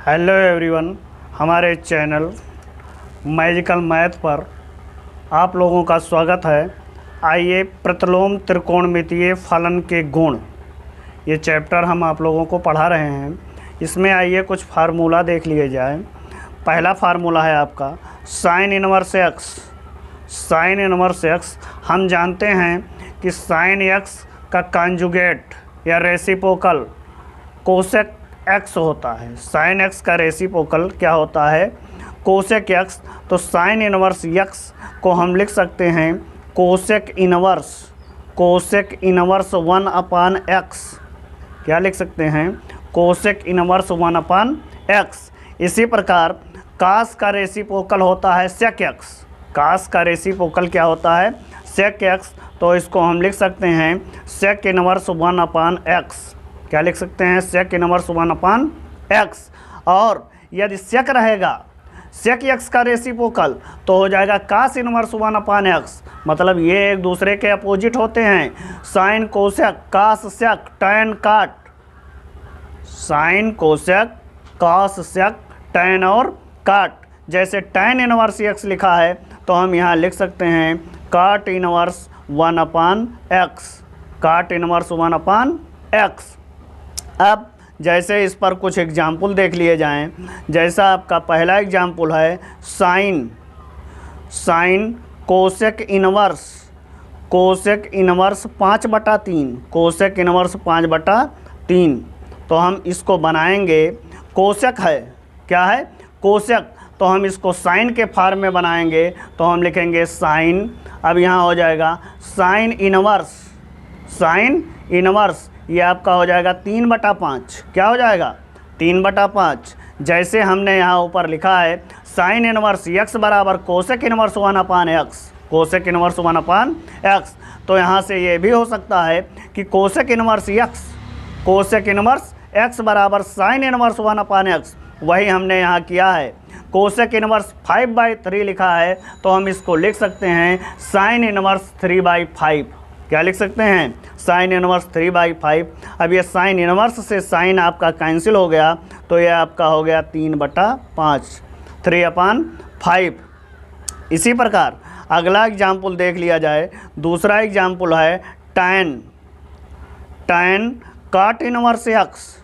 Hello everyone, हमारे channel magical math पर आप लोगों का स्वागत है। आइए प्रतिलोम त्रिकोणमितीय फलन के गुण, ये चैप्टर हम आप लोगों को पढ़ा रहे हैं। इसमें आइए कुछ फार्मूला देख लिए जाए। पहला फार्मूला है आपका sign inverse x. Sign inverse x हम जानते हैं कि साइन एक्स का कॉन्जुगेट या रेसिप्रोकल कोसेक एक्स होता है। साइन एक्स का रेसिप्रोकल क्या होता है? Cosec x. तो साइन इनवर्स एक्स को हम लिख सकते हैं कोसेक इनवर्स 1/x। क्या लिख सकते हैं? Cosec inverse 1/x। इसी प्रकार कास का रेसिप्रोकल होता है सेक एक्स। कास का रेसिप्रोकल क्या होता है? Sec x. तो इसको हम लिख सकते हैं सेक इनवर्स 1/x। क्या लिख सकते हैं? Sec inverse 1/x। और यदि सेक रहेगा, सेक एक्स का रेसिप्रोकल, तो हो जाएगा कास इनवर्स 1/x। मतलब ये एक दूसरे के अपोजिट होते हैं। साइन कोसेक, कास सेक, टैन काट। साइन कोसेक, कास सेक, टैन और काट। जैसे टैन इनवर्स एक्स लिखा है तो हम यहाँ लिख सकते हैं काट इनवर्स 1/x। काट इनवर्स 1/x। अब जैसे इस पर कुछ एग्जाम्पल देख लिए जाएं। जैसा आपका पहला एग्जाम्पल है sine cosec inverse 5/3। Cosec inverse 5/3। तो हम इसको बनाएंगे, कोसेक है, क्या है? कोसेक। तो हम इसको साइन के फॉर्म में बनाएंगे तो हम लिखेंगे साइन। अब यहाँ हो जाएगा साइन इनवर्स, ये आपका हो जाएगा 3/5। क्या हो जाएगा? 3/5। जैसे हमने यहाँ ऊपर लिखा है साइन इनवर्स x बराबर cosec inverse 1/x। Cosec inverse 1/x। तो यहाँ से ये भी हो सकता है कि कोसेक इनवर्स x बराबर साइन इनवर्स 1/x। वही हमने यहाँ किया है। कोसेक इनवर्स 5/3 लिखा है तो हम इसको लिख सकते हैं साइन इनवर्स 3/5। क्या लिख सकते हैं? Sine inverse 3/5। अब ये साइन इनवर्स से साइन आपका कैंसिल हो गया तो ये आपका हो गया 3/5, 3/5। इसी प्रकार अगला एग्जाम्पल देख लिया जाए। दूसरा एग्जाम्पल है टैन काट इनवर्स एक्स।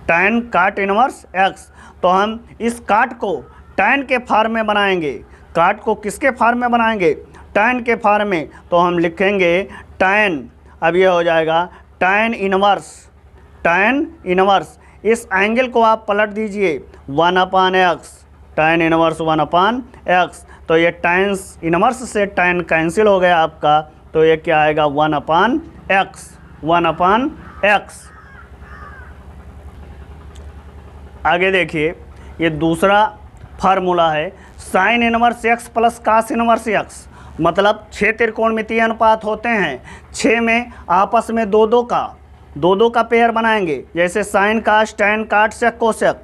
टैन काट इनवर्स एक्स। तो हम इस काट को टैन के फॉर्म में बनाएंगे। काट को किसके फॉर्म में बनाएंगे? टैन के फॉर्म में। तो हम लिखेंगे टैन। अब ये हो जाएगा टैन इनवर्स। इस एंगल को आप पलट दीजिए 1/x। Tan inverse 1/x। तो ये टैन इनवर्स से टैन कैंसिल हो गया आपका, तो ये क्या आएगा? 1/x। आगे देखिए, ये दूसरा फार्मूला है sine inverse x plus cos inverse x। मतलब 6 त्रिकोणमितीय अनुपात होते हैं। 6 में आपस में दो का पेयर बनाएंगे। जैसे साइन कास टैन काट सेक कोसेक,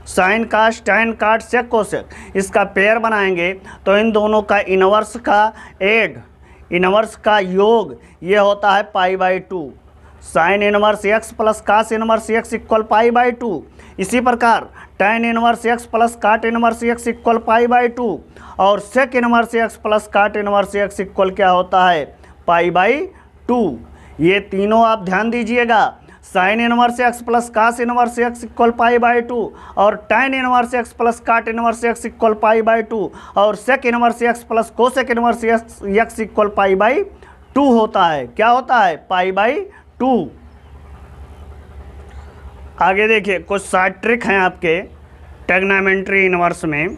साइन कास टैन काट सेक कोसेक, इसका पेयर बनाएंगे तो इन दोनों का इनवर्स का योग ये होता है π/2। Sine inverse x plus cos inverse x equal π/2। इसी प्रकार tan inverse x plus cot inverse x equal π/2। और sec inverse x plus cot inverse x equal क्या होता है? π/2। ये तीनों आप ध्यान दीजिएगा। Sine inverse x plus cos inverse x equal π/2 और tan inverse x plus cot inverse x equal π/2 और sec inverse x plus cosec inverse x equal π/2 होता है। क्या होता है? π/2। आगे देखिए, कुछ शॉर्ट ट्रिक हैं आपके ट्रिग्नोमेट्री इनवर्स में।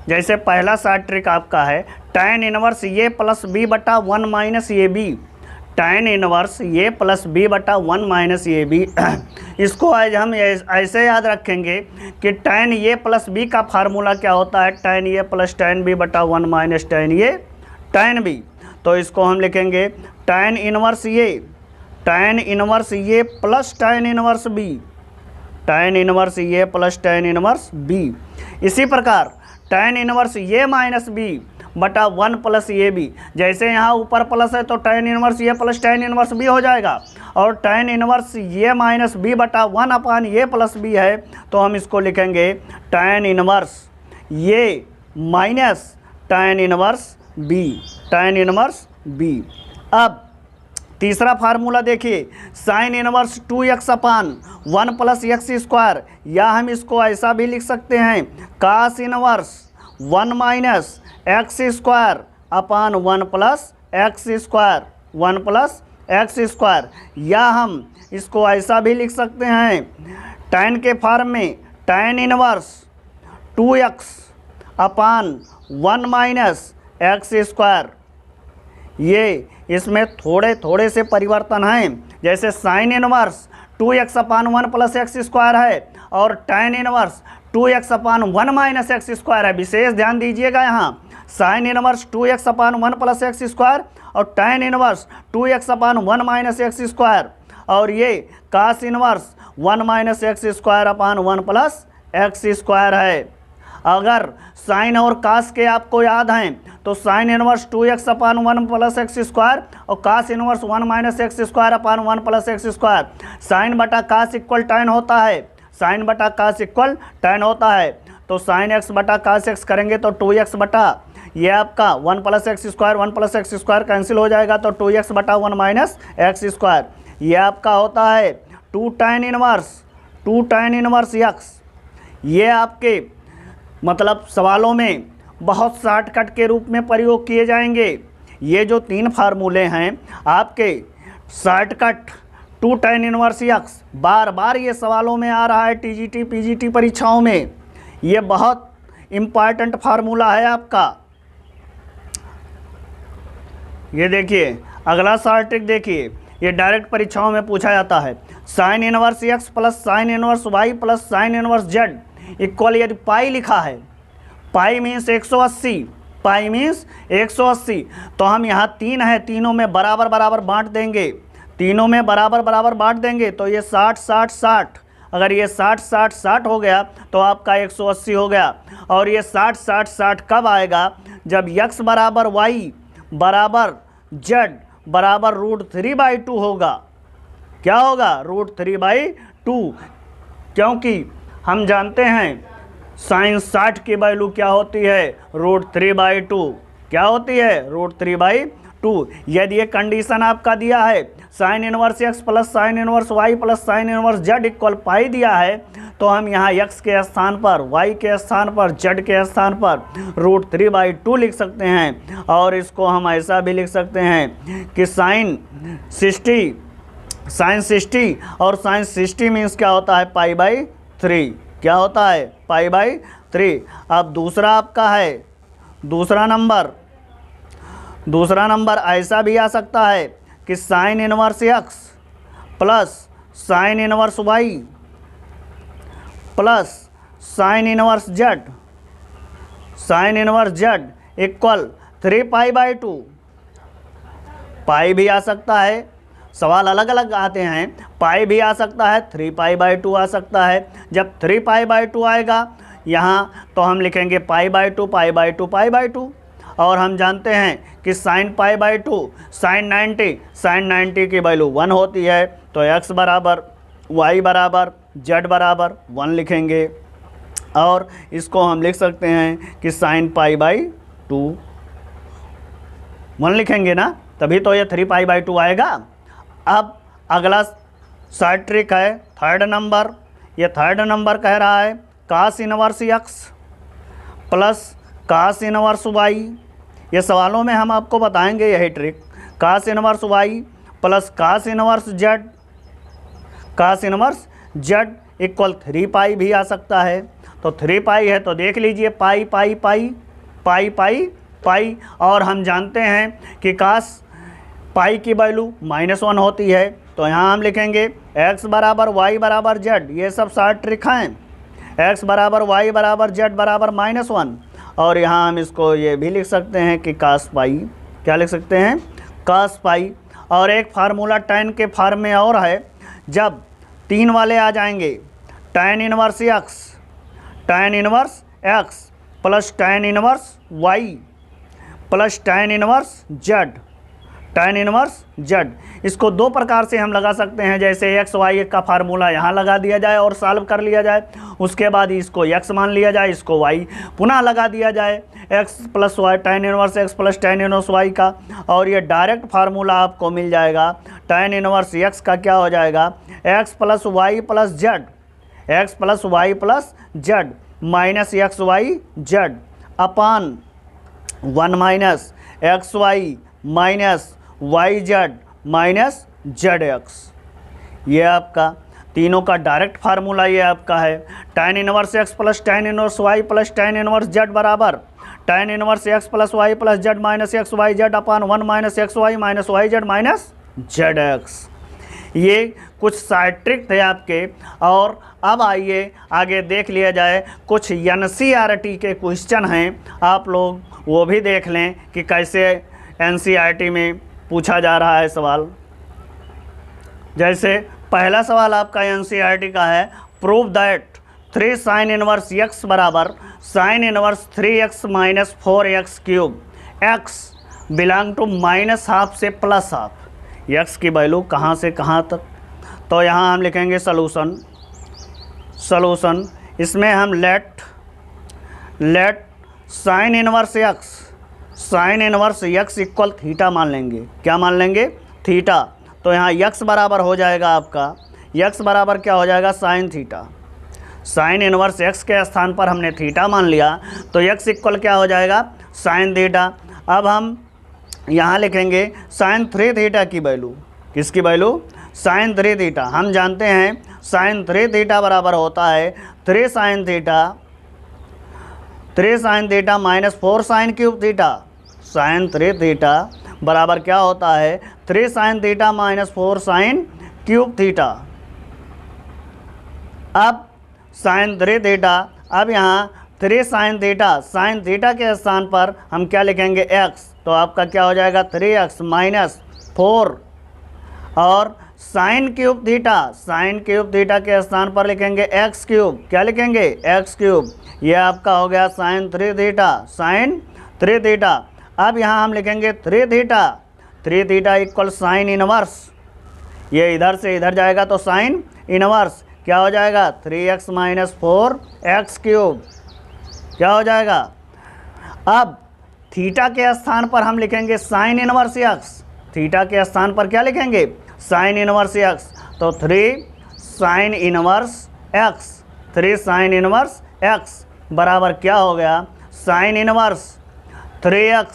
जैसे पहला शॉर्ट ट्रिक आपका है tan inverse a plus b/1 minus ab। Tan inverse a plus b/1 - ab। इसको आज हम ऐसे याद रखेंगे कि टैन a प्लस b का फार्मूला क्या होता है? Tan a plus tan b/1 minus tan a tan b। तो इसको हम लिखेंगे tan inverse a plus tan inverse b। Tan inverse a plus tan inverse b। इसी प्रकार tan inverse a minus b बटा 1 प्लस ए बी। जैसे यहाँ ऊपर प्लस है तो tan इनवर्स ए प्लस tan इनवर्स बी हो जाएगा, और tan inverse A minus B बटा 1 अपान ए प्लस बी है, तो हम इसको लिखेंगे tan inverse A minus tan inverse B, tan inverse B. अब तीसरा फार्मूला देखिए, sine inverse 2x upon 1 plus x square, या हम इसको ऐसा भी लिख सकते हैं cos inverse 1 minus X square upon 1 plus x square, 1 plus x square, या हम इसको ऐसा भी लिख सकते हैं tan के फॉर्म में tan inverse 2x upon 1 minus X square. ये इसमें थोड़े थोड़े से परिवर्तन हैं, जैसे sine inverse 2x upon 1 plus x square है और tan inverse 2x upon 1 minus X square है। विशेष ध्यान दीजिएगा, यहाँ sine inverse 2x upon 1 plus x square और tan inverse 2x upon 1 minus X square, और ये cos inverse 1 minus X square upon 1 plus x square है। अगर साइन और कास के आपको याद हैं तो sine inverse 2x upon 1 plus x square और cos inverse 1 minus X square upon 1 plus x square. Sine बटा कास इक्वल tan होता है, साइन बटा कास इक्वल tan होता है, तो साइन एक्स बटा कास एक्स करेंगे तो 2x बटा ये आपका 1 plus x square, 1 plus x square cancel हो जाएगा तो 2x बटा 1 माइनस एक्स स्क्वायर। ये आपका होता है 2 tan इनवर्स x। ये आपके मतलब सवालों में बहुत शॉर्टकट के रूप में प्रयोग किए जाएंगे। ये जो 3 फार्मूले हैं आपके शॉर्टकट 2 tan इनवर्स x, बार बार ये सवालों में आ रहा है टीजीटी पीजीटी परीक्षाओं में। ये बहुत इम्पॉर्टेंट फार्मूला है आपका। ये देखिए अगला शॉर्ट ट्रिक देखिए, ये डायरेक्ट परीक्षाओं में पूछा जाता है। Sine inverse x plus sine inverse y plus sine inverse z equal, यदि पाई लिखा है, पाई मीन्स 180, पाई मीन्स 180, तो हम यहाँ 3 है, तीनों में बराबर बराबर बांट देंगे, तीनों में बराबर बराबर बांट देंगे तो ये 60 60 60, अगर ये 60 60 60 हो गया तो आपका 180 हो गया। और ये 60 60 60 कब आएगा, जब x बराबर y बराबर z बराबर √3/2 होगा। क्या होगा, √3/2, क्योंकि हम जानते हैं साइन 60 की वैल्यू क्या होती है, √3/2। क्या होती है, √3/2। यदि ये कंडीशन आपका दिया है sine inverse x plus sine inverse y plus sine inverse z equal pi दिया है, तो हम यहाँ x के स्थान पर, y के स्थान पर, z के स्थान पर √3/2 लिख सकते हैं। और इसको हम ऐसा भी लिख सकते हैं कि साइन 60 और साइन 60 मीन्स क्या होता है, π/3। क्या होता है, π/3। अब दूसरा आपका है, दूसरा नंबर ऐसा भी आ सकता है कि sine inverse x plus sine inverse y plus sine inverse z equal 3π/2। Pi भी आ सकता है, सवाल अलग अलग आते हैं, पाई भी आ सकता है, 3π/2 आ सकता है। जब 3π/2 आएगा यहाँ तो हम लिखेंगे π/2 और हम जानते हैं कि साइन π/2 साइन 90 की वैल्यू 1 होती है, तो x बराबर y बराबर z बराबर 1 लिखेंगे। और इसको हम लिख सकते हैं कि साइन π/2 1 लिखेंगे ना, तभी तो ये 3π/2 आएगा। अब अगला शॉर्ट ट्रिक है थर्ड नंबर। ये थर्ड नंबर कह रहा है cos inverse x plus cos inverse y। ये सवालों में हम आपको बताएंगे यही trick, cos inverse y plus cos inverse z equal 3π भी आ सकता है। तो 3π है तो देख लीजिए पाई, और हम जानते हैं कि कास पाई की वैल्यू -1 होती है, तो यहाँ हम लिखेंगे x बराबर y बराबर z। ये सब शॉर्ट ट्रिक हैं, x बराबर y बराबर z बराबर -1। और यहाँ हम इसको ये भी लिख सकते हैं कि कास पाई, क्या लिख सकते हैं, कास पाई। और एक फार्मूला tan के फॉर्म में और है, जब 3 वाले आ जाएंगे, tan inverse x plus tan inverse y plus tan inverse Z, tan inverse Z. इसको दो प्रकार से हम लगा सकते हैं, जैसे एक्स वाई का फार्मूला यहाँ लगा दिया जाए और सॉल्व कर लिया जाए, उसके बाद इसको x मान लिया जाए, इसको y पुनः लगा दिया जाए, x plus y tan inverse x plus tan inverse y का, और ये डायरेक्ट फार्मूला आपको मिल जाएगा। tan इनवर्स x का क्या हो जाएगा, x plus Y plus Z, x plus Y plus Z minus x Y Z upon 1 minus x Y minus Y Z minus Z X. ये आपका तीनों का डायरेक्ट फार्मूला ये आपका है। tan inverse x plus tan inverse y plus tan inverse Z बराबर tan inverse x plus y plus Z minus x Y Z upon 1 minus x Y minus Y Z minus Z X. ये कुछ side trick थे आपके। और अब आइए आगे देख लिया जाए, कुछ NCERT के क्वेश्चन हैं, आप लोग वो भी देख लें कि कैसे NCERT में पूछा जा रहा है सवाल। जैसे पहला सवाल आपका NCERT का है, prove that 3 sine inverse x बराबर sine inverse 3x minus 4x cube, x belong to minus half से प्लस हाफ, x की वैल्यू कहाँ से कहाँ तक। तो यहाँ हम लिखेंगे सॉल्यूशन। इसमें हम late sign inverse x equal theta मान लेंगे। क्या मान लेंगे, थीटा। तो यहाँ x बराबर हो जाएगा आपका, x बराबर क्या हो जाएगा, sine theta. Sign inverse x के स्थान पर हमने थीटा मान लिया, तो x इक्वल क्या हो जाएगा, साइन थीटा। अब हम यहाँ लिखेंगे साइन 3 थीटा की वैल्यू, किसकी वैल्यू, साइन 3 थीटा। हम जानते हैं साइन 3 थीटा बराबर होता है 3 sine theta minus 4 sine cube theta. Sine 3 theta बराबर क्या होता है, 3 sine theta minus 4 sine cube theta. अब साइन 3 थीटा, अब यहाँ 3 साइन थीटा के स्थान पर हम क्या लिखेंगे, x। तो आपका क्या हो जाएगा, 3x माइनस 4, और साइन क्यूब थीटा के स्थान पर लिखेंगे x क्यूब। क्या लिखेंगे, x क्यूब। ये आपका हो गया साइन 3 थीटा। अब यहाँ हम लिखेंगे 3 थीटा इक्वल साइन इनवर्स, ये इधर से इधर जाएगा तो साइन इनवर्स क्या हो जाएगा, 3x माइनस 4x क्यूब। क्या हो जाएगा, अब थीटा के स्थान पर हम लिखेंगे साइन इनवर्स x, थीटा के स्थान पर क्या लिखेंगे, साइन इनवर्स x। तो 3 साइन इनवर्स x बराबर क्या हो गया, sign inverse 3x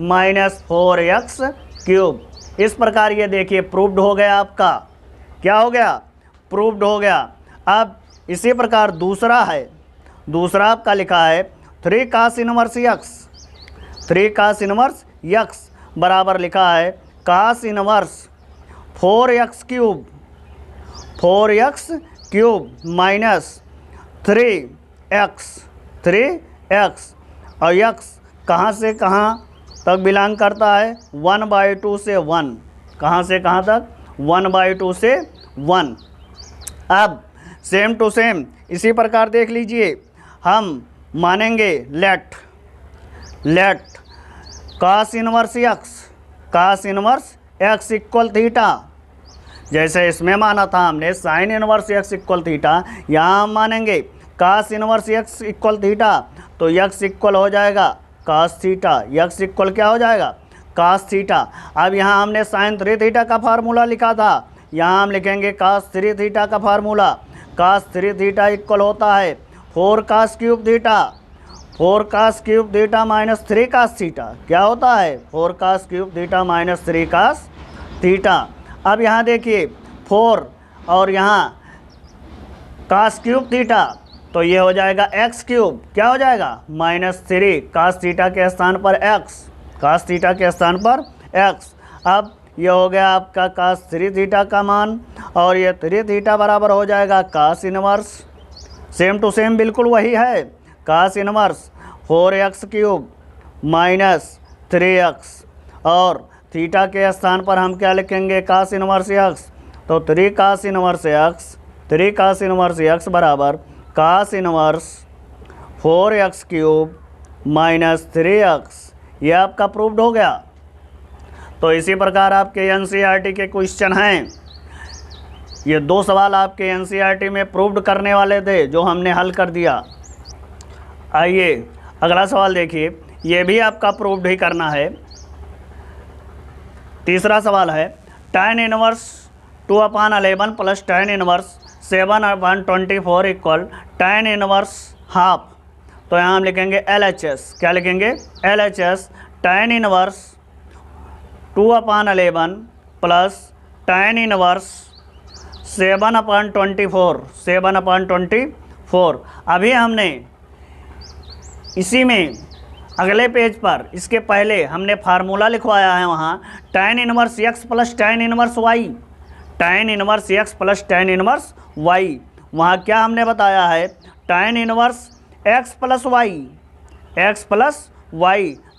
minus 4x cube. इस प्रकार ये देखिए प्रूव्ड हो गया आपका। क्या हो गया, प्रूव्ड हो गया। अब इसी प्रकार दूसरा आपका लिखा है 3 cos इनवर्स x बराबर लिखा है cos inverse 4x cube minus 3x, और x कहाँ से कहाँ तक बिलोंग करता है, 1/2 से 1। कहाँ से कहाँ तक, 1/2 से 1। अब सेम टू सेम इसी प्रकार देख लीजिए, हम मानेंगे let cos inverse x equal theta. जैसे इसमें माना था हमने sine inverse x equal theta, यहाँ हम मानेंगे cos inverse x equal theta. तो x इक्वल हो जाएगा cos थीटा, x इक्वल क्या हो जाएगा, cos थीटा। अब यहाँ हमने साइन 3 थीटा का फार्मूला लिखा था, यहाँ हम लिखेंगे cos 3 थीटा का फार्मूला। cos 3 थीटा इक्वल होता है 4 cos cube theta minus 3 cos theta. क्या होता है, 4 cos cube theta minus 3 cos theta. अब यहाँ देखिए 4 और यहाँ cos क्यूब थीटा, तो ये हो जाएगा x क्यूब। क्या हो जाएगा, माइनस 3 cos थीटा के स्थान पर x, अब ये हो गया आपका cos 3 थीटा का मान, और ये 3 थीटा बराबर हो जाएगा cos inverse, same to same बिल्कुल वही है, cos inverse 4x cube minus 3x, और थीटा के स्थान पर हम क्या लिखेंगे, cos इनवर्स x। तो 3 cos इनवर्स x बराबर cos inverse 4x cube minus 3x, ये आपका प्रूव्ड हो गया। तो इसी प्रकार आपके एनसीईआरटी के क्वेश्चन हैं। ये 2 सवाल आपके एनसीईआरटी में प्रूव्ड करने वाले थे जो हमने हल कर दिया। आइए अगला सवाल देखिए, ये भी आपका प्रूव्ड ही करना है। तीसरा सवाल है tan inverse 2/11 plus tan inverse 7/24 equal tan inverse half. तो यहाँ हम लिखेंगे LHS। क्या लिखेंगे? LHS tan inverse 2/11 plus tan inverse 7/24। अभी हमने इसी में अगले पेज पर इसके पहले हमने फार्मूला लिखवाया है वहाँ tan inverse x plus tan inverse y। tan inverse x plus tan inverse y, वहाँ क्या हमने बताया है? tan inverse x plus y।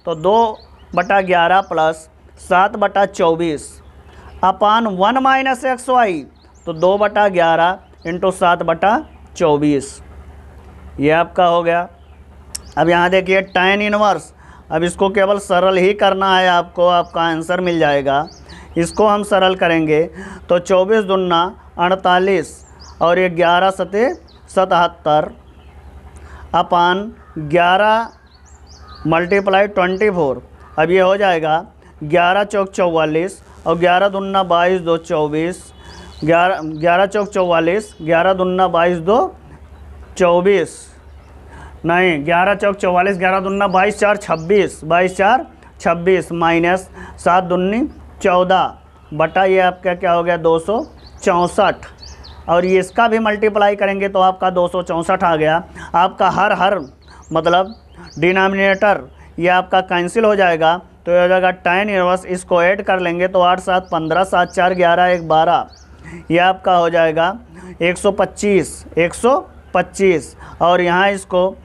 तो 2/11 प्लस 7/24 अपान 1 माइनस एक्स वाई। तो 2/11 इंटू 7/24, ये आपका हो गया। अब यहाँ देखिए tan इनवर्स, अब इसको केवल सरल ही करना है आपको, आपका आंसर मिल जाएगा। इसको हम सरल करेंगे तो 24 दूना 48 और ये 11 सते 77 अपान 11 मल्टीप्लाई 24। अब ये हो जाएगा 11 चौक 44 और 11 दूना 22 2 24, 11 चौक 44, 11 दूना 22 2 24, नहीं 11 चौक 44, 11 दूना 22 4 26, 22 4 26 माइनस 7 दूनी 14 बटा ये आपका क्या हो गया 264। और ये इसका भी मल्टीप्लाई करेंगे तो आपका 264 आ गया। आपका हर मतलब डिनोमिनेटर ये आपका कैंसिल हो जाएगा। तो ये हो जाएगा tan इनवर्स, इसको ऐड कर लेंगे तो 8 7 15 7 4 11 1 12, ये आपका हो जाएगा 125। और यहाँ इसको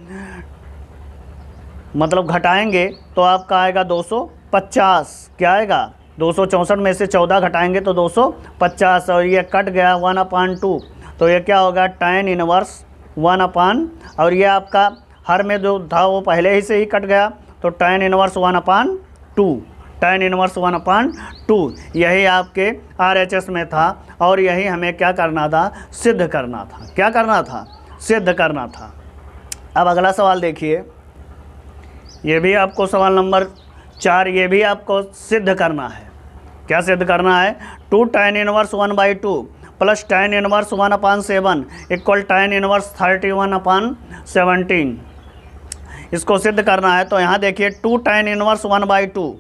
मतलब घटाएंगे तो आपका आएगा 250। क्या आएगा? 264 में से 14 घटाएंगे तो 250 और ये कट गया 1/2। तो ये क्या होगा? tan इनवर्स 1/, और ये आपका हर में जो था वो पहले ही से ही कट गया तो tan इनवर्स 1/2। tan इनवर्स 1/2 यही आपके RHS में था और यही हमें क्या करना था? सिद्ध करना था। क्या करना था? सिद्ध करना था। अब अगला सवाल देखिए, ये भी आपको सवाल नंबर 4, ये भी आपको सिद्ध करना है। क्या सिद्ध करना है? 2 tan inverse 1/2 plus tan inverse 1/7 equal tan inverse 31/17। इसको सिद्ध करना है। तो यहाँ देखिए 2 tan इनवर्स 1/2,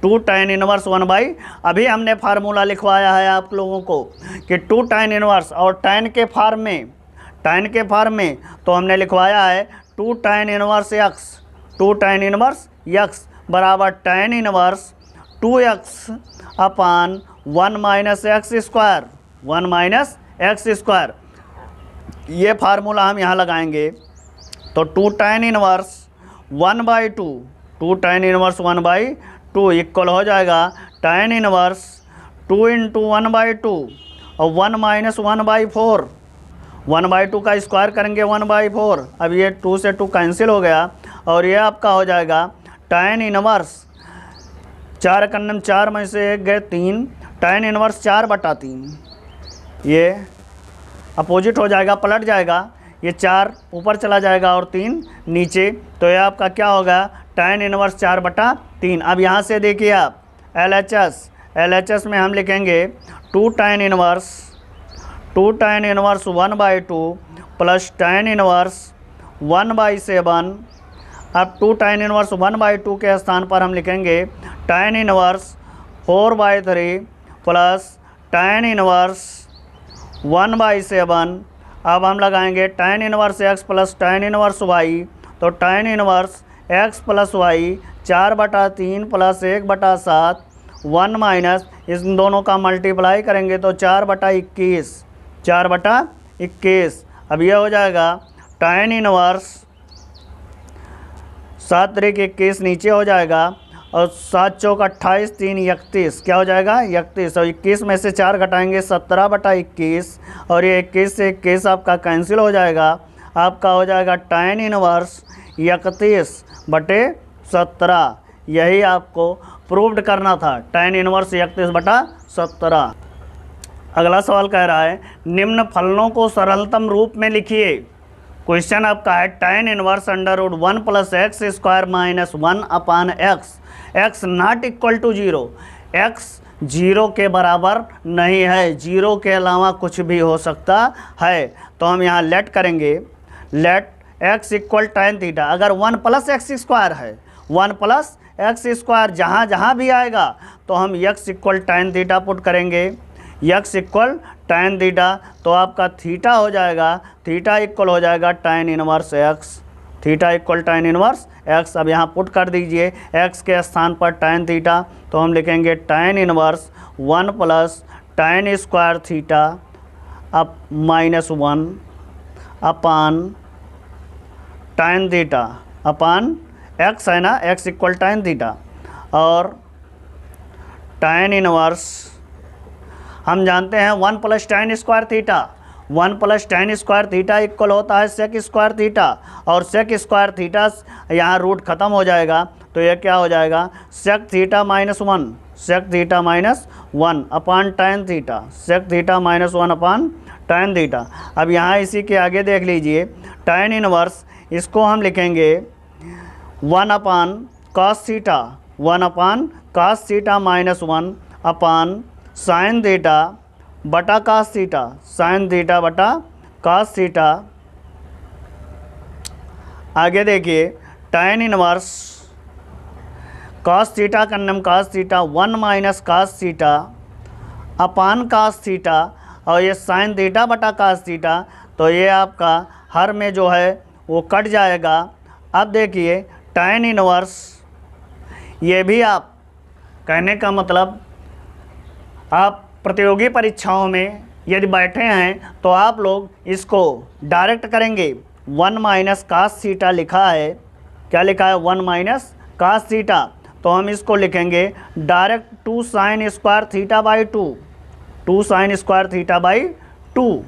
2 tan इनवर्स 1/, अभी हमने फार्मूला लिखवाया है आप लोगों को कि 2 tan इनवर्स और tan के फॉर्म में तो हमने लिखवाया है 2 tan inverse x, 2 tan inverse x बराबर tan inverse 2x upon 1 minus X square, 1 minus X square. ये फार्मूला हम यहाँ लगाएंगे तो 2 tan inverse 1/2, 2 tan inverse 1/2 equal हो जाएगा tan इनवर्स 2 इंटू 1/2 और 1 माइनस 1/4। 1/2 का स्क्वायर करेंगे 1/4। अब ये 2 से 2 कैंसिल हो गया और ये आपका हो जाएगा tan इनवर्स 4 कन्नम 4 में से 1 गए 3, tan इनवर्स 4/3। ये अपोजिट हो जाएगा, पलट जाएगा, ये 4 ऊपर चला जाएगा और 3 नीचे। तो ये आपका क्या होगा? tan inverse 4/3। अब यहाँ से देखिए आप LHS में हम लिखेंगे 2 tan inverse 1/2 plus tan inverse 1/7। अब 2 tan इनवर्स 1/2 के स्थान पर हम लिखेंगे tan inverse 4/3 plus tan inverse 1/7। अब हम लगाएंगे tan inverse x plus tan inverse y। तो tan inverse x plus y 4/3 plus 1/7 1 minus, इन दोनों का मल्टीप्लाई करेंगे तो 4/21, 4/21। अब ये हो जाएगा tan इनवर्स 7 3 21 नीचे हो जाएगा और 7 चौक 28 3 31, क्या हो जाएगा? 31। और 21 में से 4 घटाएंगे 17/21 और ये 21 से 21 आपका कैंसिल हो जाएगा। आपका हो जाएगा tan इनवर्स 31/17। यही आपको प्रूव्ड करना था, tan इनवर्स 31/17। अगला सवाल कह रहा है निम्न फलनों को सरलतम रूप में लिखिए। क्वेश्चन आपका है tan inverse √1 + x² - 1/x, x not equal to 0, x 0 के बराबर नहीं है, 0 के अलावा कुछ भी हो सकता है। तो हम यहाँ लेट करेंगे, let x equal tan theta. अगर 1 + x² है, 1 + x² जहाँ जहाँ भी आएगा तो हम x equal tan theta put करेंगे, x इक्वल tan थीटा, तो आपका थीटा हो जाएगा, थीटा इक्वल हो जाएगा tan inverse x, theta equal tan inverse x। अब यहाँ पुट कर दीजिए x के स्थान पर tan थीटा, तो हम लिखेंगे tan इनवर्स 1 + tan² थीटा अब -1 अपान tan थीटा अपान x है ना, x इक्वल tan थीटा। और tan इनवर्स हम जानते हैं 1 + tan² theta, 1 + tan² theta equal होता है sec² थीटा, और sec² थीटा यहाँ रूट खत्म हो जाएगा, तो यह क्या हो जाएगा sec थीटा -1, sec थीटा -1 अपान tan थीटा, sec थीटा -1 अपान tan थीटा। अब यहाँ इसी के आगे देख लीजिए tan इनवर्स, इसको हम लिखेंगे 1 अपान cos थीटा, 1 अपान cos थीटा -1 अपान sin थीटा बटा cos थीटा, sin थीटा बटा cos थीटा। आगे देखिए tan इनवर्स cos थीटा का नाम cos theta 1 - cos theta upon cos theta, और ये sin थीटा बटा cos थीटा, तो ये आपका हर में जो है वो कट जाएगा। अब देखिए tan इनवर्स, ये भी आप कहने का मतलब आप प्रतियोगी परीक्षाओं में यदि बैठे हैं तो आप लोग इसको डायरेक्ट करेंगे। 1 - cos थीटा लिखा है, क्या लिखा है 1 - cos थीटा, तो हम इसको लिखेंगे डायरेक्ट 2 sin² थीटा/2, 2 sin² थीटा/2।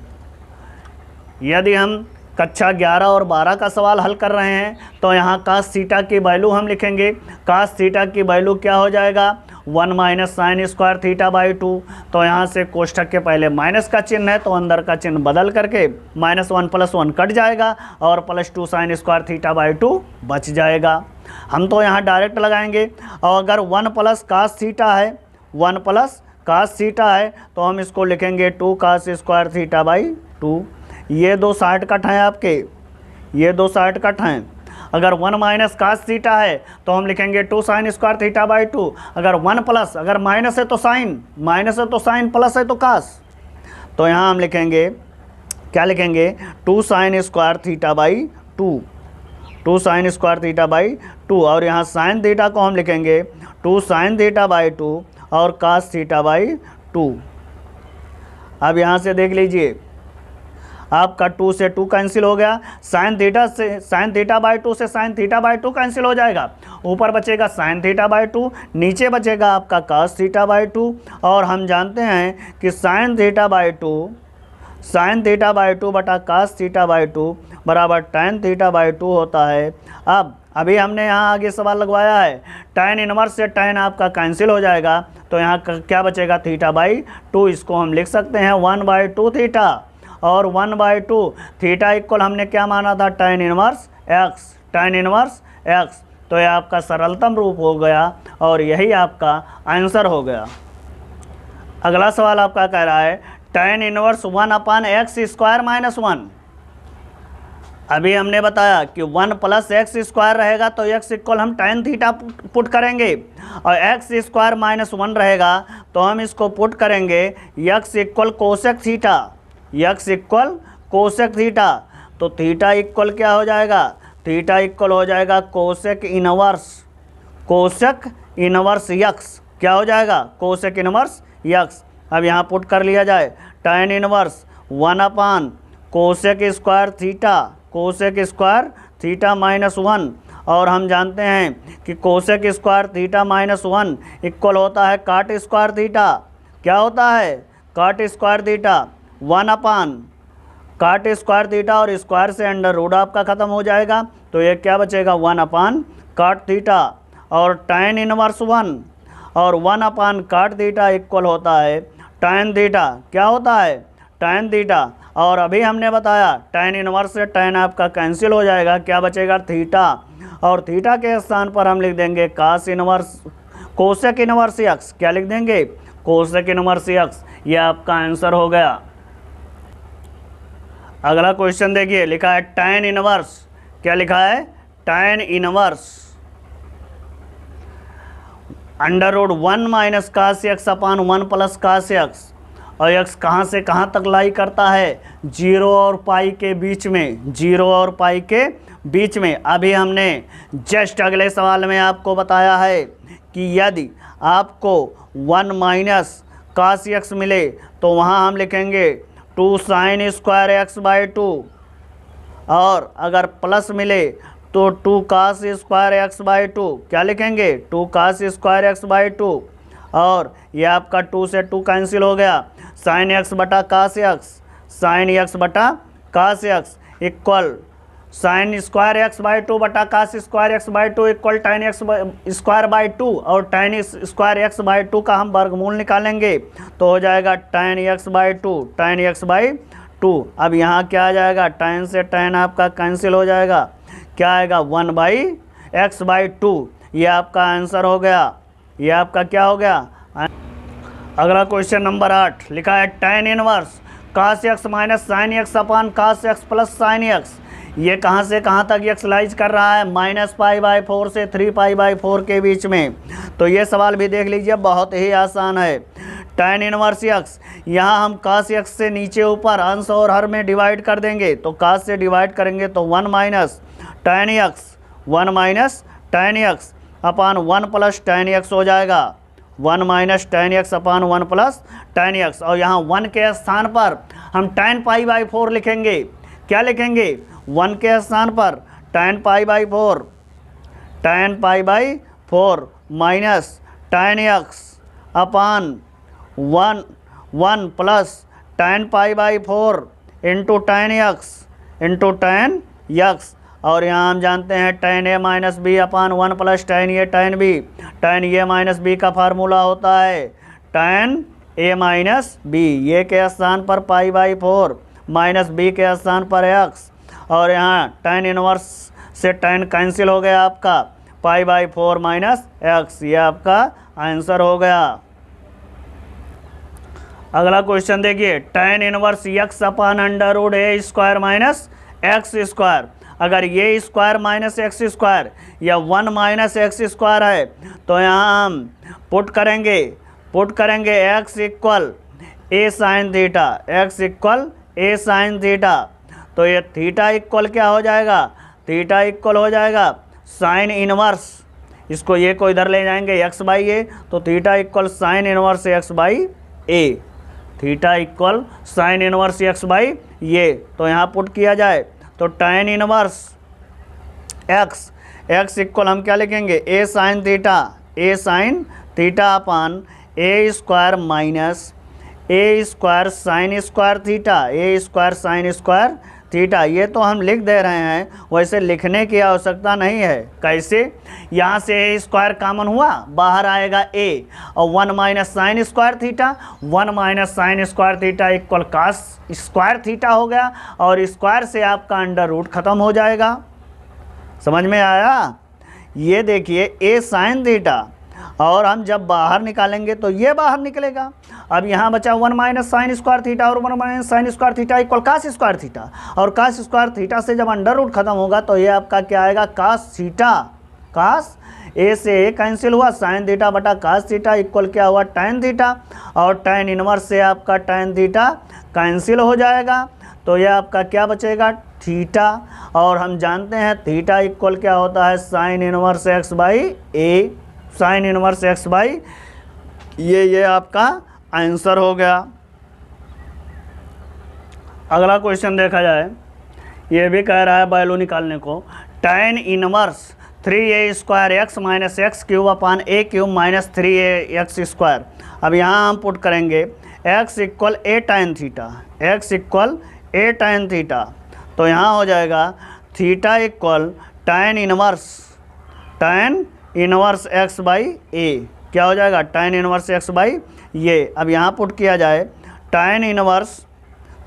यदि हम कक्षा 11 और 12 का सवाल हल कर रहे हैं तो यहाँ cos थीटा की वैल्यू हम लिखेंगे, cos थीटा की वैल्यू क्या हो जाएगा 1 - sin² थीटा/2। तो यहाँ से कोष्ठक के पहले माइनस का चिन्ह है तो अंदर का चिन्ह बदल करके -1 + 1 कट जाएगा और +2 sin² थीटा/2 बच जाएगा। हम तो यहाँ डायरेक्ट लगाएंगे, और अगर 1 + cos थीटा है, 1 + cos थीटा है तो हम इसको लिखेंगे 2 cos² थीटा/2। ये दो 60 कट हैं आपके, ये दो 60 कट हैं। अगर 1 - cos थीटा है तो हम लिखेंगे 2 sin² थीटा/2। अगर 1 प्लस, अगर माइनस है तो साइन, माइनस है तो साइन, प्लस है तो cos, तो यहाँ हम लिखेंगे, क्या लिखेंगे 2 sin² थीटा/2, 2 sin² थीटा/2। और यहाँ sin थीटा को हम लिखेंगे 2 sin थीटा/2 और cos थीटा/2। अब यहाँ से देख लीजिए आपका 2 से 2 कैंसिल हो गया, sin थीटा से sin थीटा/2 से sin थीटा/2 कैंसिल हो जाएगा, ऊपर बचेगा sin थीटा/2, नीचे बचेगा आपका cos थीटा/2। और हम जानते हैं कि sin थीटा/2 बटा cos थीटा/2 बराबर tan थीटा/2 होता है। अब अभी हमने यहाँ आगे सवाल लगवाया है, tan इनवर्स से tan आपका कैंसिल हो जाएगा, तो यहाँ क्या बचेगा थीटा/2, इसको हम लिख सकते हैं 1/2 थीटा, और 1/2 थीटा इक्वल हमने क्या माना था tan inverse x, tan inverse x। तो यह आपका सरलतम रूप हो गया और यही आपका आंसर हो गया। अगला सवाल आपका कह रहा है tan इनवर्स 1/x² - 1। अभी हमने बताया कि 1 + x² रहेगा तो x इक्वल हम tan थीटा पुट करेंगे, और x² - 1 रहेगा तो हम इसको पुट करेंगे x equal cosec theta, x equal cosec theta. तो थीटा इक्वल क्या हो जाएगा, थीटा इक्वल हो जाएगा cosec inverse, cosec inverse x, क्या हो जाएगा कोसेक इनवर्स x। अब यहाँ पुट कर लिया जाए tan इनवर्स 1 कोसेक² थीटा, कोसेक² थीटा -1, और हम जानते हैं कि कोसेक² थीटा -1 इक्वल होता है cot² थीटा, क्या होता है cot² थीटा 1 cot² थीटा, और स्क्वायर से अंडर रूट आपका ख़त्म हो जाएगा, तो ये क्या बचेगा 1 cot थीटा। और tan इनवर्स 1 और 1 अपान काट थीटा इक्वल होता है tan थीटा। क्या होता है? tan theta. और अभी हमने बताया tan इनवर्स से tan आपका कैंसिल हो जाएगा, क्या बचेगा? थीटा। और थीटा के स्थान पर हम लिख देंगे कोसेक इनवर्स x। क्या लिख देंगे? Cosec inverse x। ये आपका आंसर हो गया। अगला क्वेश्चन देखिए, लिखा है tan इनवर्स। क्या लिखा है? tan inverse √1 minus cos X upon 1 plus cos X. और x कहाँ से कहाँ तक लाई करता है? 0 और पाई के बीच में, 0 और पाई के बीच में। अभी हमने जस्ट अगले सवाल में आपको बताया है कि यदि आपको 1 माइनस कास एक्स मिले तो वहाँ हम लिखेंगे 2 साइन स्क्वायर एक्स बाई 2, और अगर प्लस मिले तो 2 कास स्क्वायर एक्स बाई 2। क्या लिखेंगे? 2 कास स्क्वायर एक्स बाई 2। और ये आपका 2 से 2 कैंसिल हो गया। साइन एक्स बटा कास एक्स, साइन एक्स बटा cos X equal sine square X by 2 बटा cos square X by 2 equal tan X square by 2। और tan स्क्वायर एक्स बाई 2 का हम वर्गमूल निकालेंगे तो हो जाएगा tan x by 2, tan x by 2। अब यहाँ क्या आ जाएगा? tan से tan आपका कैंसिल हो जाएगा। क्या आएगा? 1 बाई एक्स बाई 2। ये आपका आंसर हो गया। ये आपका क्या हो गया? अगला क्वेश्चन नंबर 8, लिखा है tan इनवर्स कास एक्स माइनस साइन एक्स अपान कास एक्स प्लस साइन एक्स। ये कहाँ से कहाँ तक एक्सलाइज कर रहा है? -π/4 से 3π/4 के बीच में। तो ये सवाल भी देख लीजिए, बहुत ही आसान है। tan इनवर्स एक्स, यहाँ हम कास एक्स से नीचे ऊपर अंश और हर में डिवाइड कर देंगे। तो कास से डिवाइड करेंगे तो 1 minus tan x, 1 minus tan x upon 1 plus tan x हो जाएगा। 1 minus tan x upon 1 plus tan x. और यहाँ 1 के स्थान पर हम tan π/4 लिखेंगे। क्या लिखेंगे? 1 के स्थान पर tan π/4, tan π/4 minus tan x upon 1 plus tan π/4 into tan x. और यहाँ हम जानते हैं tan a minus b upon 1 plus tan a tan b। tan a minus b का फार्मूला होता है tan a माइनस बी। ये के स्थान पर π/4 माइनस बी के स्थान पर x। और यहाँ tan इनवर्स से tan कैंसिल हो गया आपका, π/4 माइनस x। ये आपका आंसर हो गया। अगला क्वेश्चन देखिए, tan inverse x upon √a square minus X square. अगर ये स्क्वायर माइनस एक्स स्क्वायर या 1 माइनस एक्स स्क्वायर है तो यहाँ हम पुट करेंगे x equal a sine theta, x equal a sine theta. तो ये थीटा इक्वल क्या हो जाएगा? थीटा इक्वल हो जाएगा साइन इनवर्स, इसको ये को इधर ले जाएंगे x बाई ए, तो theta equal sign inverse x by A. Theta equal sign inverse x by ये। तो यहाँ पुट किया जाए तो tan इनवर्स x इक्वल हम क्या लिखेंगे? a sine theta upon a square minus a square sine square theta, a square sine square theta. ये तो हम लिख दे रहे हैं, वैसे लिखने की आवश्यकता नहीं है। कैसे? यहाँ से a स्क्वायर कॉमन हुआ, बाहर आएगा a, और 1 minus sine square theta, 1 minus sine square theta equal cos square theta हो गया। और स्क्वायर से आपका अंडर रूट खत्म हो जाएगा। समझ में आया? ये देखिए a साइन थीटा, और हम जब बाहर निकालेंगे तो ये बाहर निकलेगा। अब यहाँ बचा 1 माइनस साइन स्क्वायर थीटा, और 1 minus sine square theta equal cos square theta. और कास स्क्वायर थीटा से जब अंडर रूट खत्म होगा तो ये आपका क्या आएगा? Cos theta. कास ए से ए कैंसिल हुआ, साइन थीटा बटा कास थीटा इक्वल क्या हुआ? tan theta. और tan इनवर्स से आपका tan थीटा कैंसिल हो जाएगा, तो यह आपका क्या बचेगा? थीटा। और हम जानते हैं थीटा इक्वल क्या होता है? Sine inverse x by A, sign inverse x by ये आपका आंसर हो गया। अगला क्वेश्चन देखा जाए, ये भी कह रहा है वैल्यू निकालने को। tan inverse 3a square x minus x cube upon a cube minus 3a x square. अब यहाँ हम पुट करेंगे x equal a tan theta, x equal a tan theta. तो यहाँ हो जाएगा theta equal tan inverse x by a, क्या हो जाएगा tan इनवर्स एक्स बाई ये। अब यहाँ पुट किया जाए tan इनवर्स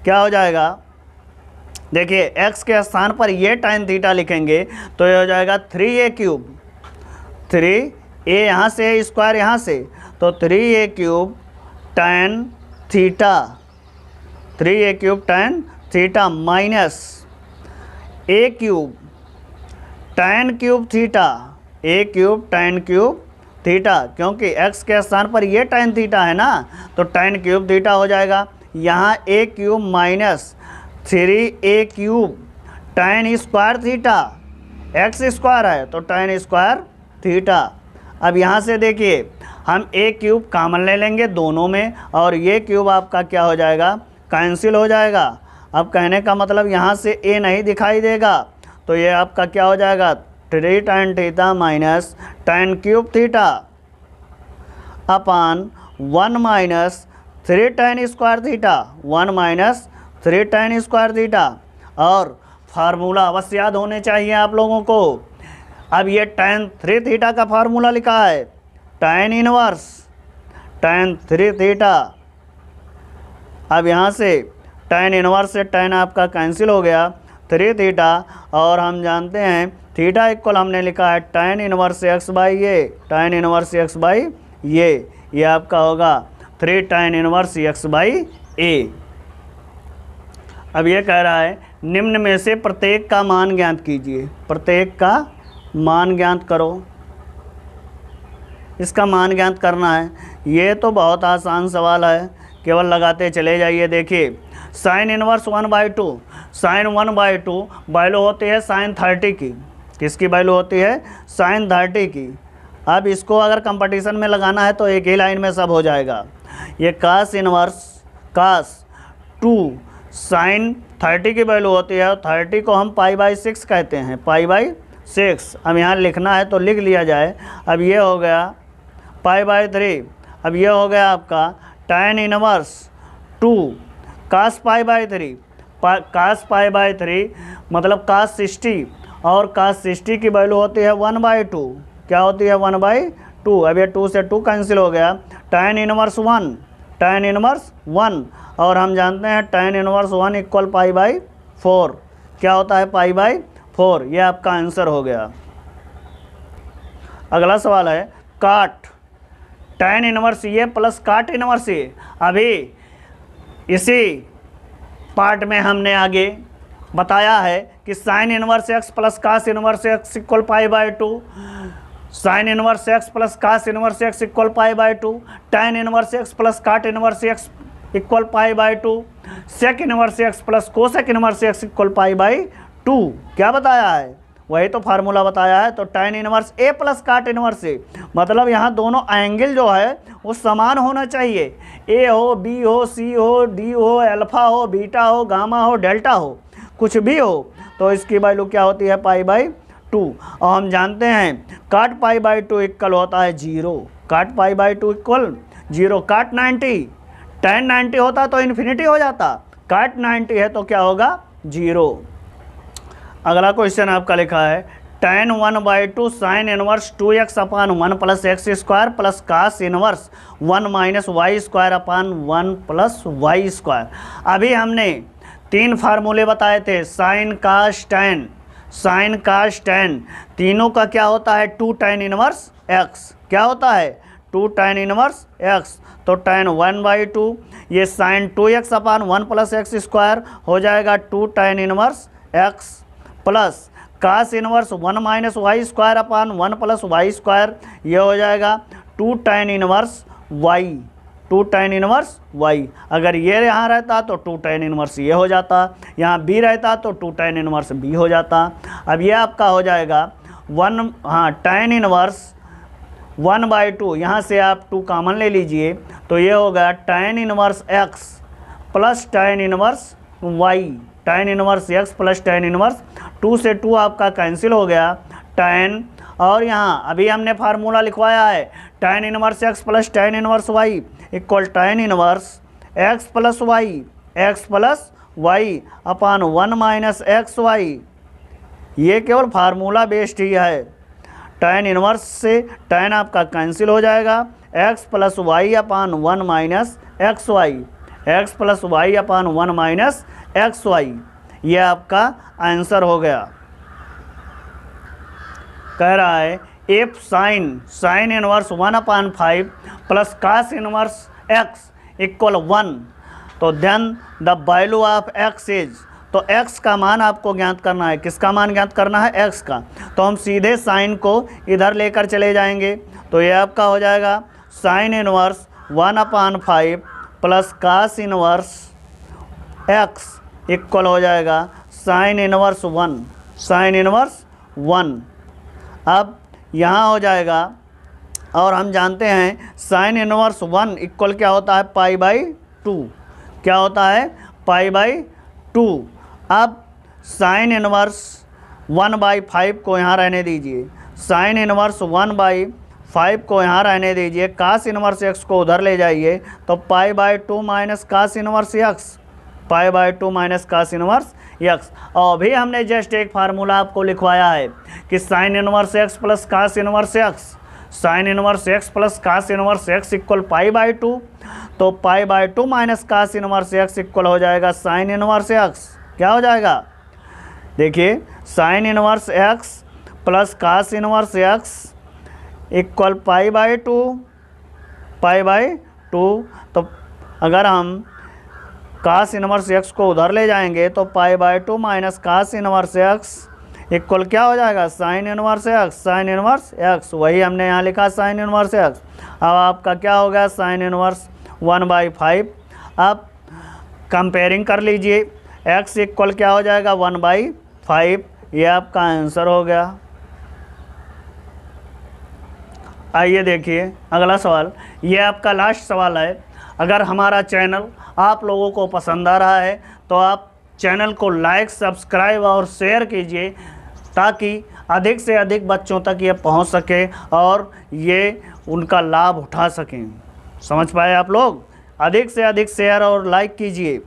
क्या हो जाएगा, देखिए x के स्थान पर ये tan थीटा लिखेंगे तो ये हो जाएगा 3a क्यूब, 3a यहाँ से स्क्वायर यहाँ से, तो 3a cube tan theta, 3a cube tan theta minus a cube tan cube theta, a cube tan cube theta, क्योंकि x के स्थान पर ये tan थीटा है ना तो tan क्यूब थीटा हो जाएगा। यहाँ a cube minus 3a cube tan square theta, x square है तो tan स्क्वायर थीटा। अब यहाँ से देखिए हम a क्यूब कॉमन ले लेंगे दोनों में और ये क्यूब आपका क्या हो जाएगा, कैंसिल हो जाएगा। अब कहने का मतलब यहाँ से a नहीं दिखाई देगा तो ये आपका क्या हो जाएगा 3 tan theta minus tan cube theta upon 1 minus 3 tan square theta, 1 minus 3 tan square theta. और फार्मूला अवश्य याद होने चाहिए आप लोगों को। अब ये tan 3 थीटा का फार्मूला लिखा है, tan इनवर्स tan 3 थीटा। अब यहाँ से tan इनवर्स से tan आपका कैंसिल हो गया, 3 थीटा, और हम जानते हैं थीटा इक्वल हमने लिखा है tan इनवर्स एक्स बाई ये, tan इनवर्स एक्स बाई ये आपका होगा 3 tan इनवर्स एक्स बाई ए। अब ये कह रहा है निम्न में से प्रत्येक का मान ज्ञात कीजिए, प्रत्येक का मान ज्ञात करो। इसका मान ज्ञात करना है, ये तो बहुत आसान सवाल है, केवल लगाते चले जाइए। देखिए साइन इनवर्स 1/2, साइन 1/2 वैल्यू होती है साइन 30 की, किसकी वैल्यू होती है साइन 30 की। अब इसको अगर कंपटीशन में लगाना है तो एक ही लाइन में सब हो जाएगा। ये कास इनवर्स कास 2 साइन 30 की वैल्यू होती है, 30 को हम π/6 कहते हैं, π/6। अब यहाँ लिखना है तो लिख लिया जाए। अब ये हो गया π/3, अब ये हो गया आपका tan इनवर्स 2 कास π/3, कास π/3 मतलब कास 60, और कास 60 की वैल्यू होती है 1/2, क्या होती है 1/2। अब ये 2 से 2 कैंसिल हो गया, tan इनवर्स 1, tan इनवर्स 1, और हम जानते हैं tan इनवर्स 1 इक्वल π/4, क्या होता है π/4। ये आपका आंसर हो गया। अगला सवाल है काट tan इनवर्स ये प्लस काट इनवर्स ये। अभी इसी पार्ट में हमने आगे बताया है कि sine inverse x plus cos inverse x equal π/2, sine inverse x plus cos inverse x equal π/2, tan inverse x plus cot inverse x equal π/2, sec inverse x plus cosec inverse x equal π/2। क्या बताया है, वही तो formula बताया है। तो tan inverse ए plus cot inverse ए, मतलब यहाँ दोनों एंगल जो है वो समान होना चाहिए, ए हो बी हो सी हो डी हो अल्फा हो बीटा हो गामा हो डेल्टा हो, कुछ भी हो, तो इसकी वैल्यू क्या होती है π/2। और हम जानते हैं काट π/2 इक्वल होता है 0, काट π/2 इक्वल 0, काट 90 tan 90 होता तो इन्फिनिटी हो जाता, काट 90 है तो क्या होगा 0। अगला क्वेश्चन आपका लिखा है tan 1/2 sine inverse 2x upon 1 plus x square plus cos inverse 1 minus y square upon 1 plus y square. अभी हमने 3 फार्मूले बताए थे, sine cos tan, sine cos tan, तीनों का क्या होता है 2 tan इनवर्स x, क्या होता है 2 tan इनवर्स x। तो tan 1/2 ये sine 2x upon 1 plus x square हो जाएगा 2 tan inverse x plus cos inverse 1 minus y square upon 1 plus y square, ये हो जाएगा 2 tan inverse y, 2 tan inverse y। अगर ये यहाँ रहता तो 2 tan इनवर्स ये हो जाता, यहाँ b रहता तो 2 tan इनवर्स b हो जाता। अब ये आपका हो जाएगा 1, हाँ tan इनवर्स 1/2, यहाँ से आप 2 कॉमन ले लीजिए तो ये होगा tan inverse x plus tan inverse y, tan inverse x plus tan inverse 2 से 2 आपका कैंसिल हो गया tan, और यहाँ अभी हमने फार्मूला लिखवाया है tan inverse x plus tan inverse y equal tan inverse x plus y upon 1 minus x y. ये केवल फार्मूला बेस्ड ही है। tan इनवर्स से tan आपका कैंसिल हो जाएगा, x plus y upon 1 minus x y, x plus y upon 1 minus x y, ये आपका आंसर हो गया। कह रहा है if sine inverse 1 upon 5 plus cos inverse x equal 1, तो then the value of x is, तो x का मान आपको ज्ञात करना है। किसका मान ज्ञात करना है? x का। तो हम सीधे साइन को इधर लेकर चले जाएंगे, तो ये आपका हो जाएगा sine inverse 1 upon 5 plus cos inverse x equal हो जाएगा साइन इनवर्स 1, साइन इनवर्स 1। अब यहाँ हो जाएगा, और हम जानते हैं साइन इनवर्स 1 इक्वल क्या होता है? पाई बाई 2। क्या होता है? पाई बाई 2। अब साइन इनवर्स 1/5 को यहाँ रहने दीजिए, साइन इनवर्स 1/5 को यहाँ रहने दीजिए, कास इनवर्स x को उधर ले जाइए, तो pi by 2 minus cos inverse x, pi by 2 minus cos inverse x। और अभी हमने जस्ट एक फार्मूला आपको लिखवाया है कि sine inverse x plus cos inverse x, sine inverse x plus cos inverse x equal pi by 2, तो pi by 2 minus cos inverse x equal हो जाएगा साइन इनवर्स x। क्या हो जाएगा? देखिए sine inverse x plus cos inverse x equal pi by 2, pi by 2। तो अगर हम कास इनवर्स x को उधर ले जाएंगे तो pi by 2 minus cos inverse x equal क्या हो जाएगा? Sine inverse x, sine inverse x, वही हमने यहाँ लिखा साइन इनवर्स x। अब आपका क्या हो गया? Sine inverse 1/5। अब कंपेयरिंग कर लीजिए, x इक्वल क्या हो जाएगा? 1/5, ये आपका आंसर हो गया। आइए देखिए अगला सवाल, ये आपका लास्ट सवाल है। अगर हमारा चैनल आप लोगों को पसंद आ रहा है तो आप चैनल को लाइक, सब्सक्राइब और शेयर कीजिए, ताकि अधिक से अधिक बच्चों तक ये पहुंच सके और ये उनका लाभ उठा सकें। समझ पाए आप लोग? अधिक से अधिक शेयर और लाइक कीजिए।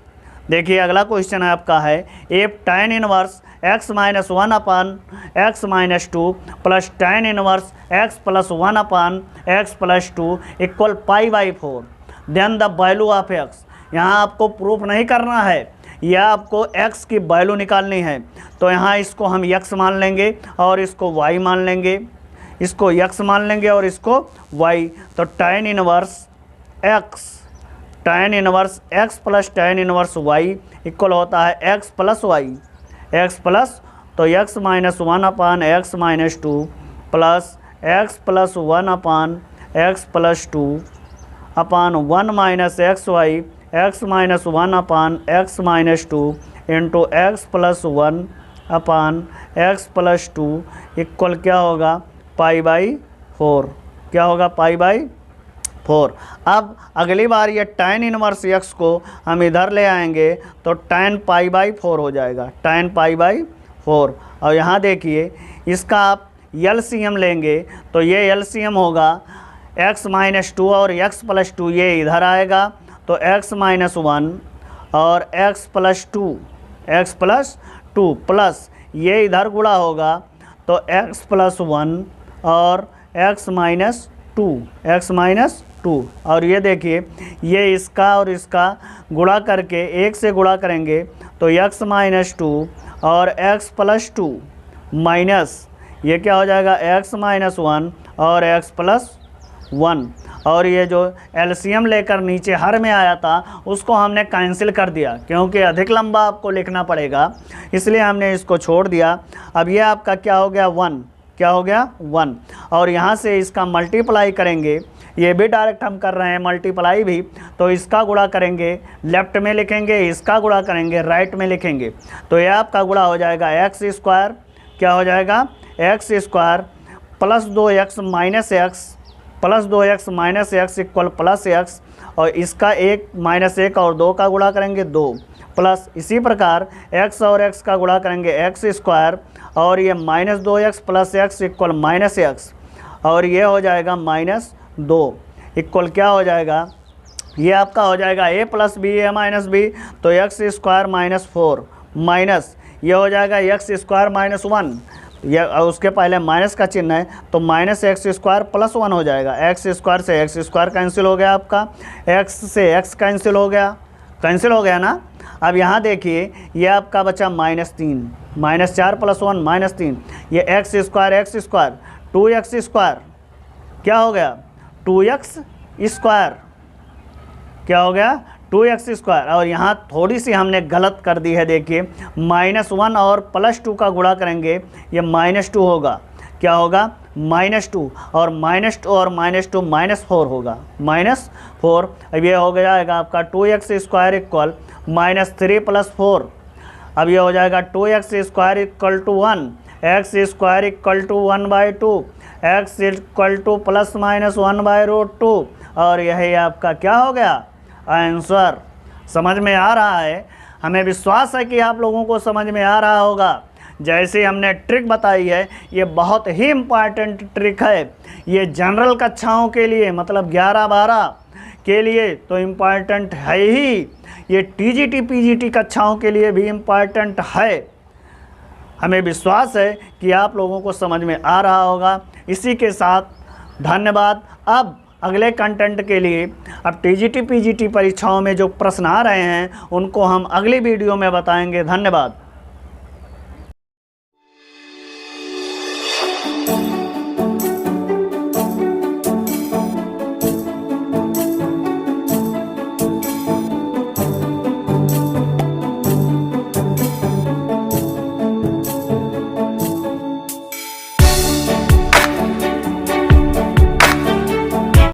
देखिए अगला क्वेश्चन आपका है, if tan inverse x minus 1 upon x minus 2 plus tan inverse x plus 1 upon x plus 2 equal pi by 4, then the value of x। यहाँ आपको प्रूफ नहीं करना है, या आपको x की वैल्यू निकालनी है। तो यहाँ इसको हम x मान लेंगे और इसको y मान लेंगे, इसको x मान लेंगे और इसको y। तो tan inverse x, tan inverse x plus tan inverse y equal होता है x plus y, x plus, तो x minus 1 upon x minus 2 plus x plus 1 upon x plus 2 upon 1 minus x y, x minus 1 upon x minus 2 into x plus 1 upon x plus 2 equal क्या होगा? Pi by 4। क्या होगा? Pi by 4। अब अगली बार ये tan inverse x को हम इधर ले आएंगे तो tan पाई बाई 4 हो जाएगा, tan पाई बाई 4। और यहाँ देखिए इसका आप LCM लेंगे तो ये LCM होगा x माइनस 2 और x प्लस 2, ये इधर आएगा तो x माइनस 1 और x plus 2, x plus 2 plus ये इधर गुणा होगा तो x प्लस 1 और x माइनस 2, x माइनस 2। और ये देखिए ये इसका और इसका गुणा करके 1 से गुणा करेंगे तो x माइनस 2 और x प्लस 2 माइनस ये क्या हो जाएगा? x माइनस 1 और x प्लस 1। और ये जो एलसीएम लेकर नीचे हर में आया था उसको हमने कैंसिल कर दिया, क्योंकि अधिक लंबा आपको लिखना पड़ेगा, इसलिए हमने इसको छोड़ दिया। अब ये आपका क्या हो गया? 1। क्या हो गया? 1। और यहाँ से इसका मल्टीप्लाई करेंगे, ये भी डायरेक्ट हम कर रहे हैं मल्टीप्लाई भी, तो इसका गुणा करेंगे लेफ्ट में लिखेंगे, इसका गुणा करेंगे राइट में लिखेंगे, तो ये आपका गुणा हो जाएगा एक्स स्क्वायर। क्या हो जाएगा? X square plus 2x minus x plus 2x minus x equal plus x, और इसका 1 माइनस 1 और 2 का गुणा करेंगे 2 प्लस, इसी प्रकार x और x का गुणा करेंगे एक्स स्क्वायर, और ये minus 2x plus x equal minus x, और ये हो जाएगा माइनस 2 इक्वल क्या हो जाएगा? ये आपका हो जाएगा a plus b a minus b, तो एक्स स्क्वायर माइनस 4 माइनस ये हो जाएगा एक्स स्क्वायर माइनस 1, ये उसके पहले माइनस का चिन्ह है तो माइनस एक्स स्क्वायर प्लस 1 हो जाएगा। एक्स स्क्वायर से एक्स स्क्वायर कैंसिल हो गया आपका, एक्स से एक्स कैंसिल हो गया, कैंसिल हो गया ना। अब यहाँ देखिए ये आपका बचा -3, -4 + 1 -3, ये एक्स स्क्वायर 2x स्क्वायर क्या हो गया 2x स्क्वायर, क्या हो गया 2x स्क्वायर। और यहाँ थोड़ी सी हमने गलत कर दी है, देखिए -1 और +2 का गुणा करेंगे ये -2 होगा, क्या होगा -2 और -2 और -2 -4 होगा, -4। अब ये हो जाएगा आपका 2x स्क्वायर इक्वल -3 + 4। अब ये हो जाएगा 2x square equal to 1, x square equal to 1/2, x equal to ±1/√2 और यही आपका क्या हो गया आंसर। समझ में आ रहा है? हमें विश्वास है कि आप लोगों को समझ में आ रहा होगा। जैसे हमने ट्रिक बताई है ये बहुत ही इम्पॉर्टेंट ट्रिक है, ये जनरल कक्षाओं के लिए मतलब 11-12 के लिए तो इम्पॉर्टेंट है ही, ये टीजीटी पीजीटी कक्षाओं के लिए भी इम्पॉर्टेंट है। हमें विश्वास है कि आप लोगों को समझ में आ रहा होगा। इसी के साथ धन्यवाद। अब अगले कंटेंट के लिए अब टीजीटी पीजीटी परीक्षाओं में जो प्रश्न आ रहे हैं उनको हम अगली वीडियो में बताएंगे। धन्यवाद।